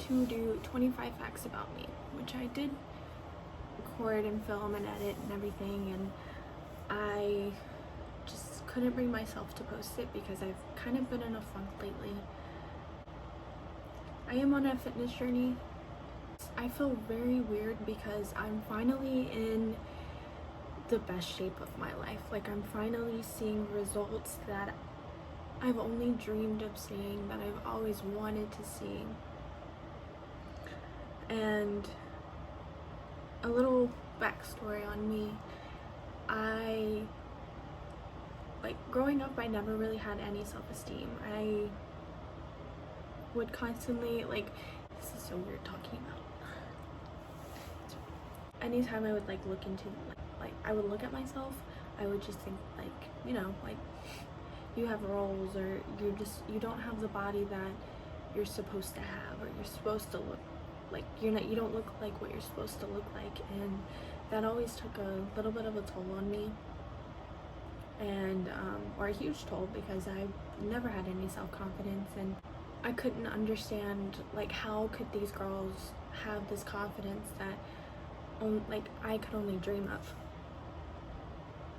to do 25 facts about me, which I did record and film and edit and everything, and I just couldn't bring myself to post it because I've kind of been in a funk lately. I am on a fitness journey. I feel very weird because I'm finally in the best shape of my life. Like, I'm finally seeing results that I've only dreamed of seeing, that I've always wanted to see. And a little backstory on me. Growing up, I never really had any self-esteem. I would constantly, this is so weird talking about. Anytime I would look into, I would look at myself, I would just think you have rolls, or you don't have the body that you're supposed to have, or you're supposed to look like. You don't look like what you're supposed to look like, and that always took a little bit of a toll on me, and or a huge toll, because I never had any self-confidence, and I couldn't understand how could these girls have this confidence that I could only dream of.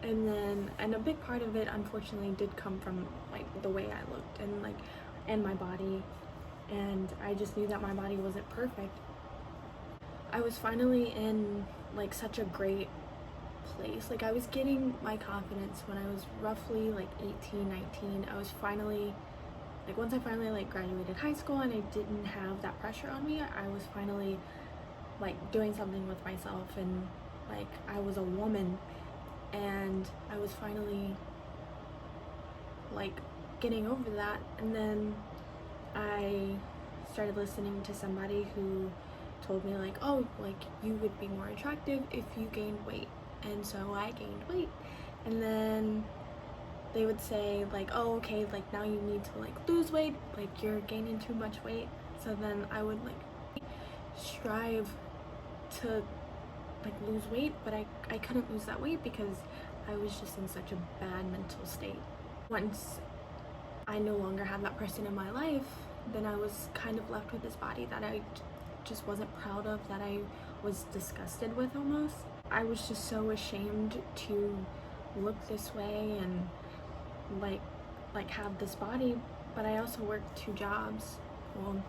And a big part of it, unfortunately, did come from the way I looked and my body, and I just knew that my body wasn't perfect. I was finally in such a great place. I was getting my confidence when I was roughly 18, 19. I was finally once I finally graduated high school and I didn't have that pressure on me, I was finally doing something with myself, and I was a woman, and I was finally getting over that. And then I started listening to somebody who told me you would be more attractive if you gained weight, and so I gained weight. And then they would say oh, okay, now you need to lose weight, you're gaining too much weight. So then I would strive to lose weight, but I couldn't lose that weight because I was just in such a bad mental state. Once I no longer had that person in my life, then I was kind of left with this body that I just wasn't proud of, that I was disgusted with almost. I was just so ashamed to look this way and have this body. But I also worked 2 jobs. Well,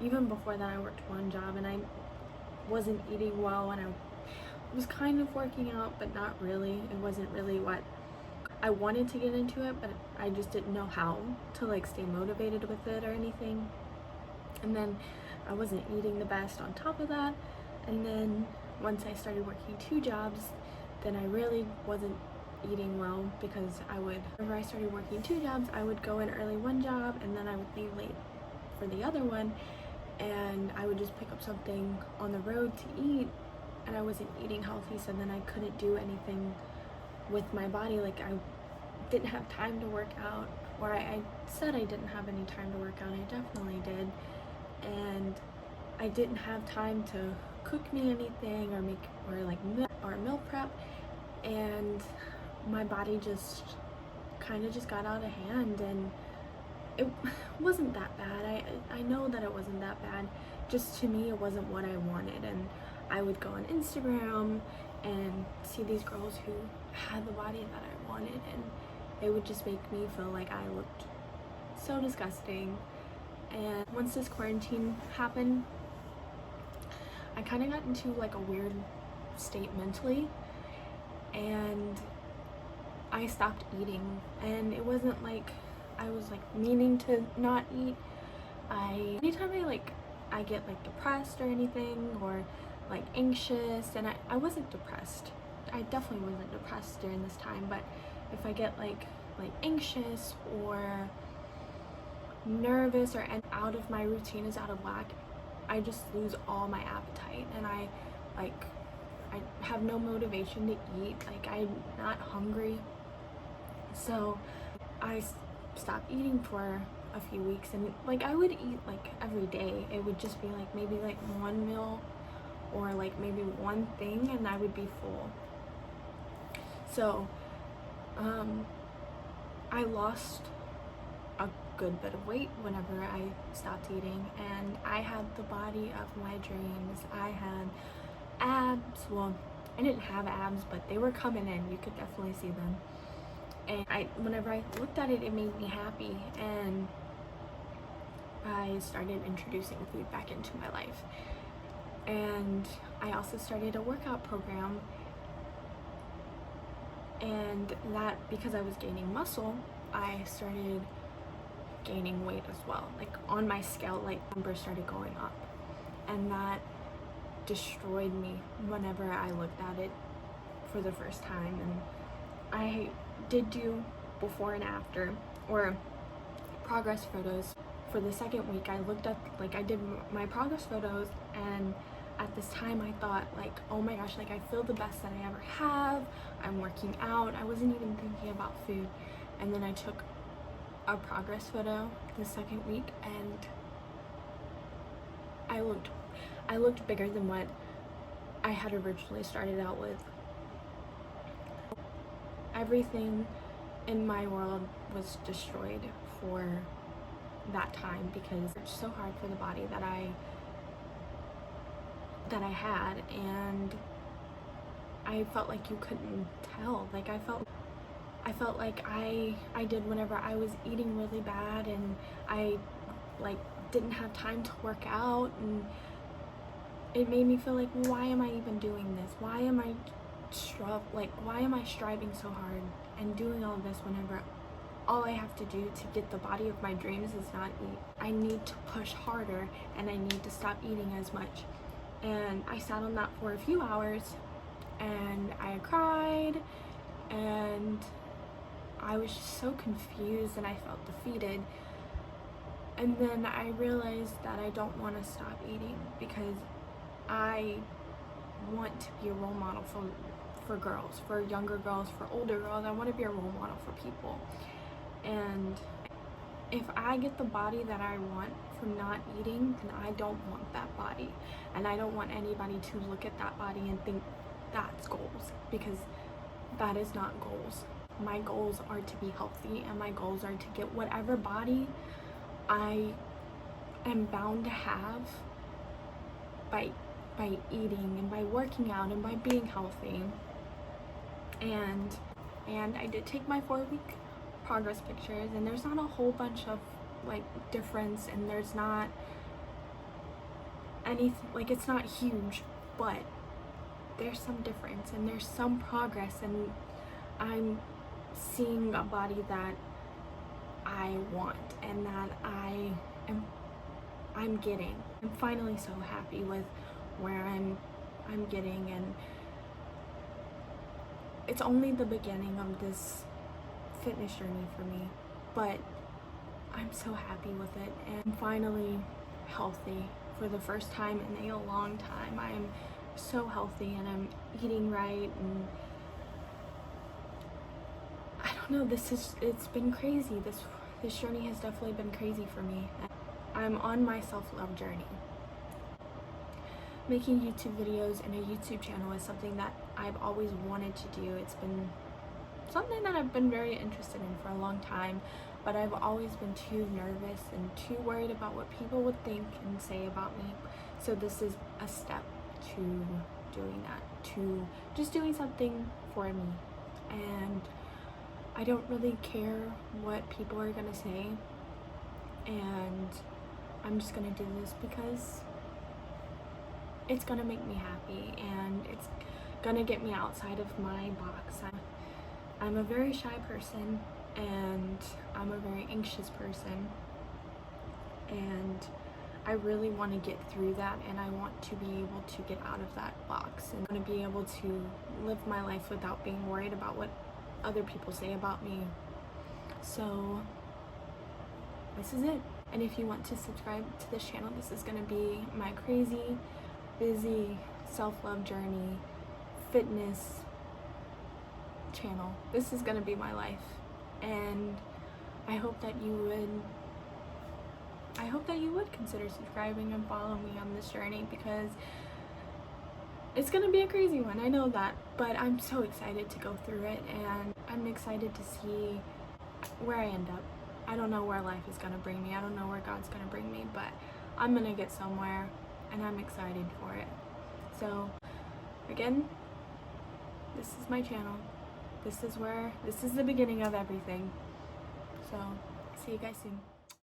even before that I worked 1 job, and I wasn't eating well, and I was kind of working out, but not really. It wasn't really what I wanted to get into it, but I just didn't know how to stay motivated with it or anything. And then I wasn't eating the best on top of that. And then once I started working 2 jobs, then I really wasn't eating well, because whenever I started working 2 jobs, I would go in early one job and then I would leave late for the other one, and I would just pick up something on the road to eat, and I wasn't eating healthy. So then I couldn't do anything with my body. I didn't have time to work out, or I said I didn't have any time to work out. I definitely did. And I didn't have time to cook me anything or meal prep, and my body just kind of just got out of hand. And it wasn't that bad. I know that it wasn't that bad. Just to me, it wasn't what I wanted. And I would go on Instagram and see these girls who had the body that I wanted, and it would just make me feel like I looked so disgusting. And once this quarantine happened, I kind of got into a weird state mentally, and I stopped eating. And it wasn't I was meaning to not eat. Anytime I get depressed or anything, or anxious, and I wasn't depressed. I definitely wasn't depressed during this time, but if I get anxious or nervous, or out of my routine is out of whack, I just lose all my appetite, and I have no motivation to eat. I'm not hungry. So I stopped eating for a few weeks, and I would eat every day. It would just be maybe one meal, or maybe one thing, and I would be full. So I lost a good bit of weight whenever I stopped eating, and I had the body of my dreams. I had abs. Well, I didn't have abs, but they were coming in. You could definitely see them. And whenever I looked at it, it made me happy, and I started introducing food back into my life. And I also started a workout program, and that, because I was gaining muscle, I started gaining weight as well. Like on my scale, like numbers started going up, and that destroyed me whenever I looked at it for the first time. And I did do before and after, or progress photos. For the second week, I looked at, like, I did my progress photos, and at this time I thought, like, oh my gosh, like I feel the best that I ever have. I'm working out. I wasn't even thinking about food. And then I took a progress photo the second week, and I looked bigger than what I had originally started out with. Everything in my world was destroyed for that time, because it's so hard for the body that I had, and I felt like you couldn't tell. Like I felt like I did whenever I was eating really bad, and I like didn't have time to work out, and it made me feel like, why am I even doing this? Why am I striving so hard and doing all this whenever all I have to do to get the body of my dreams is not eat? I need to push harder, and I need to stop eating as much. And I sat on that for a few hours, and I cried, and I was just so confused, and I felt defeated. And then I realized that I don't want to stop eating, because I want to be a role model for girls, for younger girls, for older girls. I want to be a role model for people. And if I get the body that I want from not eating, then I don't want that body. And I don't want anybody to look at that body and think that's goals, because that is not goals. My goals are to be healthy, and my goals are to get whatever body I am bound to have by eating and by working out and by being healthy. And I did take my 4-week progress pictures, and there's not a whole bunch of like difference, and there's not anything, like it's not huge, but there's some difference and there's some progress, and I'm seeing a body that I want and that I'm getting. I'm finally so happy with where I'm getting, and it's only the beginning of this fitness journey for me, but I'm so happy with it, and I'm finally healthy for the first time in a long time. I'm so healthy, and I'm eating right, and I don't know, it's been crazy. This journey has definitely been crazy for me. I'm on my self-love journey. Making YouTube videos and a YouTube channel is something that I've always wanted to do. It's been something that I've been very interested in for a long time, but I've always been too nervous and too worried about what people would think and say about me. So this is a step to doing that, to just doing something for me. And I don't really care what people are gonna say, and I'm just gonna do this because it's gonna make me happy, and it's gonna get me outside of my box. I'm a very shy person, and I'm a very anxious person, and I really want to get through that, and I want to be able to get out of that box, and I want to be able to live my life without being worried about what other people say about me. So this is it. And if you want to subscribe to this channel, this is going to be my crazy, busy, self-love journey, fitness channel. This is going to be my life, and I hope that you would consider subscribing and follow me on this journey, because it's gonna be a crazy one, I know that, but I'm so excited to go through it, and I'm excited to see where I end up. I don't know where life is gonna bring me. I don't know where God's gonna bring me, but I'm gonna get somewhere, and I'm excited for it. So again, this is my channel. This is the beginning of everything. So see you guys soon.